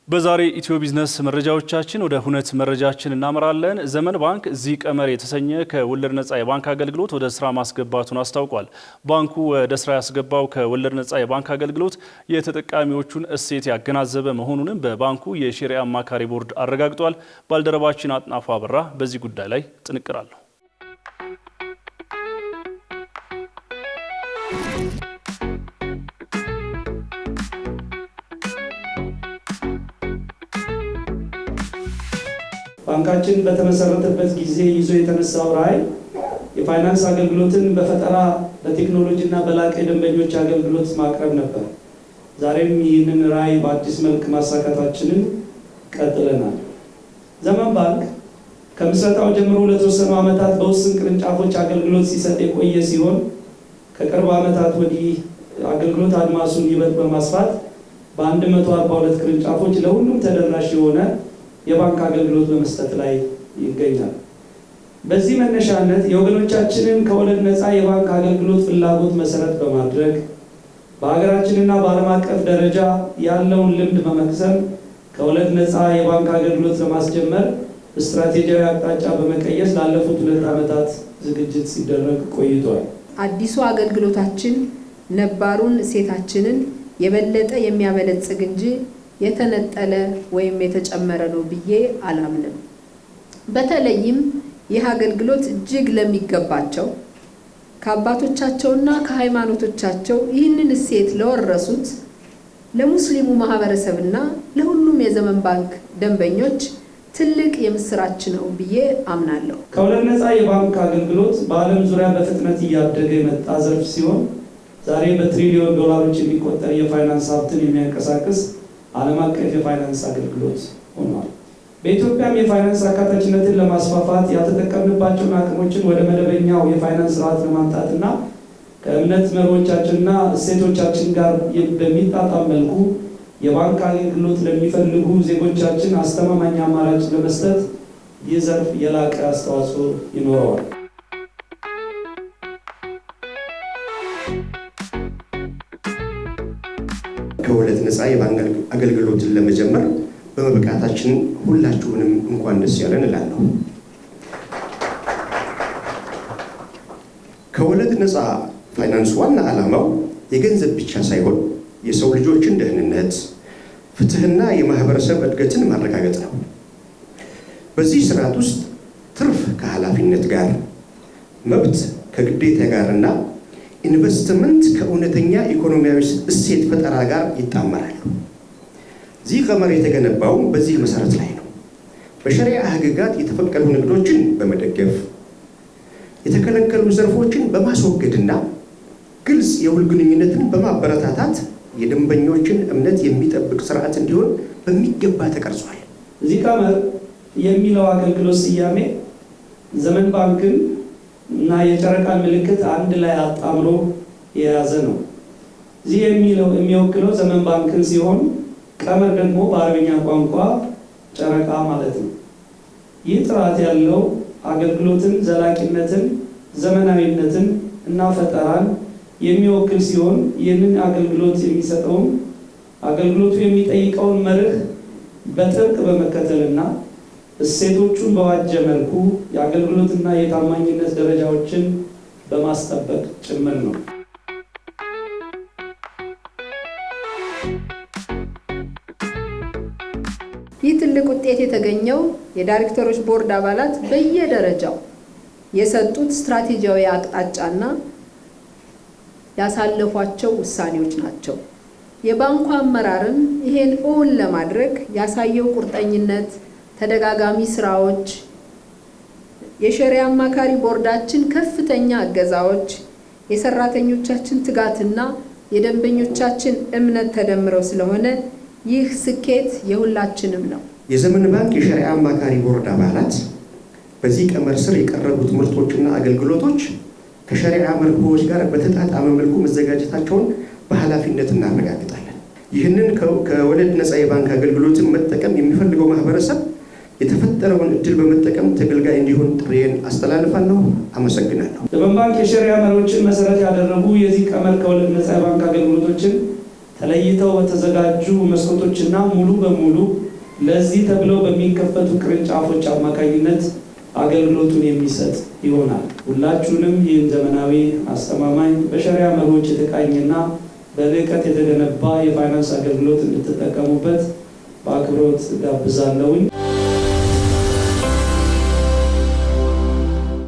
በዛሬ ኢትዮ ቢዝነስ መረጃዎቻችን ወደ ሁነት መረጃችን እናመራለን። ዘመን ባንክ ዚ ቀመር የተሰኘ ከወለድ ነፃ የባንክ አገልግሎት ወደ ስራ ማስገባቱን አስታውቋል። ባንኩ ወደ ስራ ያስገባው ከወለድ ነፃ የባንክ አገልግሎት የተጠቃሚዎቹን እሴት ያገናዘበ መሆኑንም በባንኩ የሸሪዓ አማካሪ ቦርድ አረጋግጧል። ባልደረባችን አጥናፉ አበራ በዚህ ጉዳይ ላይ ጥንቅር አለው። ባንካችን በተመሰረተበት ጊዜ ይዞ የተነሳው ራዕይ የፋይናንስ አገልግሎትን በፈጠራ በቴክኖሎጂና በላቀ ደንበኞች አገልግሎት ማቅረብ ነበር። ዛሬም ይህንን ራዕይ በአዲስ መልክ ማሳካታችንን ቀጥለናል። ዘመን ባንክ ከምስረታው ጀምሮ ለተወሰኑ ዓመታት በውስን ቅርንጫፎች አገልግሎት ሲሰጥ የቆየ ሲሆን ከቅርብ ዓመታት ወዲህ አገልግሎት አድማሱን ይበልጥ በማስፋት በ142 ቅርንጫፎች ለሁሉም ተደራሽ የሆነ የባንክ አገልግሎት በመስጠት ላይ ይገኛል። በዚህ መነሻነት የወገኖቻችንን ከወለድ ነፃ የባንክ አገልግሎት ፍላጎት መሰረት በማድረግ በሀገራችንና በዓለም አቀፍ ደረጃ ያለውን ልምድ በመቅሰም ከወለድ ነፃ የባንክ አገልግሎት ለማስጀመር ስትራቴጂያዊ አቅጣጫ በመቀየስ ላለፉት 2 ዓመታት ዝግጅት ሲደረግ ቆይቷል። አዲሱ አገልግሎታችን ነባሩን እሴታችንን የበለጠ የሚያበለጽግ እንጂ የተነጠለ ወይም የተጨመረ ነው ብዬ አላምንም። በተለይም ይህ አገልግሎት እጅግ ለሚገባቸው ከአባቶቻቸውና ከሃይማኖቶቻቸው ይህንን እሴት ለወረሱት ለሙስሊሙ ማህበረሰብና ለሁሉም የዘመን ባንክ ደንበኞች ትልቅ የምስራች ነው ብዬ አምናለሁ። ከወለድ ነፃ የባንክ አገልግሎት በዓለም ዙሪያ በፍጥነት እያደገ የመጣ ዘርፍ ሲሆን ዛሬ በትሪሊዮን ዶላሮች የሚቆጠር የፋይናንስ ሀብትን የሚያንቀሳቅስ ዓለም አቀፍ የፋይናንስ አገልግሎት ሆኗል። በኢትዮጵያም የፋይናንስ አካታችነትን ለማስፋፋት ያልተጠቀምንባቸውን አቅሞችን ወደ መደበኛው የፋይናንስ ስርዓት ለማምጣትና ከእምነት መርሆቻችንና እሴቶቻችን ጋር በሚጣጣም መልኩ የባንክ አገልግሎት ለሚፈልጉ ዜጎቻችን አስተማማኝ አማራጭ ለመስጠት ይህ ዘርፍ የላቀ አስተዋጽኦ ይኖረዋል። ከወለድ ነፃ የባንክ አገልግሎትን ለመጀመር በመብቃታችን ሁላችሁንም እንኳን ደስ ያለን እላለሁ። ከወለድ ነፃ ፋይናንስ ዋና ዓላማው የገንዘብ ብቻ ሳይሆን የሰው ልጆችን ደህንነት፣ ፍትህና የማህበረሰብ እድገትን ማረጋገጥ ነው። በዚህ ስርዓት ውስጥ ትርፍ ከኃላፊነት ጋር፣ መብት ከግዴታ ጋርና ኢንቨስትመንት ከእውነተኛ ኢኮኖሚያዊ እሴት ፈጠራ ጋር ይጣመራሉ። ዚህ ቀመር የተገነባው በዚህ መሰረት ላይ ነው። በሸሪዓ ህግጋት የተፈቀዱ ንግዶችን በመደገፍ የተከለከሉ ዘርፎችን በማስወገድና ግልጽ የውል ግንኙነትን በማበረታታት የደንበኞችን እምነት የሚጠብቅ ስርዓት እንዲሆን በሚገባ ተቀርጿል። ዚህ ቀመር የሚለው አገልግሎት ስያሜ ዘመን ባንክን እና የጨረቃን ምልክት አንድ ላይ አጣምሮ የያዘ ነው። ዚህ የሚወክለው ዘመን ባንክን ሲሆን ቀመር ደግሞ በአረብኛ ቋንቋ ጨረቃ ማለት ነው። ይህ ጥራት ያለው አገልግሎትን፣ ዘላቂነትን፣ ዘመናዊነትን እና ፈጠራን የሚወክል ሲሆን ይህንን አገልግሎት የሚሰጠውም አገልግሎቱ የሚጠይቀውን መርህ በጥብቅ በመከተልና እሴቶቹን በዋጀ መልኩ የአገልግሎትና የታማኝነት ደረጃዎችን በማስጠበቅ ጭምር ነው። ይህ ትልቅ ውጤት የተገኘው የዳይሬክተሮች ቦርድ አባላት በየደረጃው የሰጡት ስትራቴጂያዊ አቅጣጫና ያሳለፏቸው ውሳኔዎች ናቸው። የባንኩ አመራርን ይሄን እውን ለማድረግ ያሳየው ቁርጠኝነት፣ ተደጋጋሚ ስራዎች፣ የሸሪዓ አማካሪ ቦርዳችን ከፍተኛ እገዛዎች፣ የሰራተኞቻችን ትጋትና የደንበኞቻችን እምነት ተደምረው ስለሆነ ይህ ስኬት የሁላችንም ነው። የዘመን ባንክ የሸሪዓ አማካሪ ቦርድ አባላት በዚህ ቀመር ስር የቀረቡት ምርቶችና አገልግሎቶች ከሸሪዓ መርሆዎች ጋር በተጣጣመ መልኩ መዘጋጀታቸውን በኃላፊነት እናረጋግጣለን። ይህንን ከወለድ ነፃ የባንክ አገልግሎትን መጠቀም የሚፈልገው ማህበረሰብ የተፈጠረውን እድል በመጠቀም ተገልጋይ እንዲሆን ጥሬን አስተላልፋለሁ። አመሰግናለሁ። ዘመን ባንክ የሸሪዓ መርሆችን መሰረት ያደረጉ የዚህ ቀመር ከወለድ ነፃ የባንክ አገልግሎቶችን ተለይተው በተዘጋጁ መስኮቶችና ሙሉ በሙሉ ለዚህ ተብለው በሚከፈቱ ቅርንጫፎች አማካኝነት አገልግሎቱን የሚሰጥ ይሆናል። ሁላችሁንም ይህን ዘመናዊ፣ አስተማማኝ፣ በሸሪዓ መርሆች የተቃኘና በልዕቀት የተገነባ የፋይናንስ አገልግሎት እንድትጠቀሙበት በአክብሮት ጋብዛለሁኝ።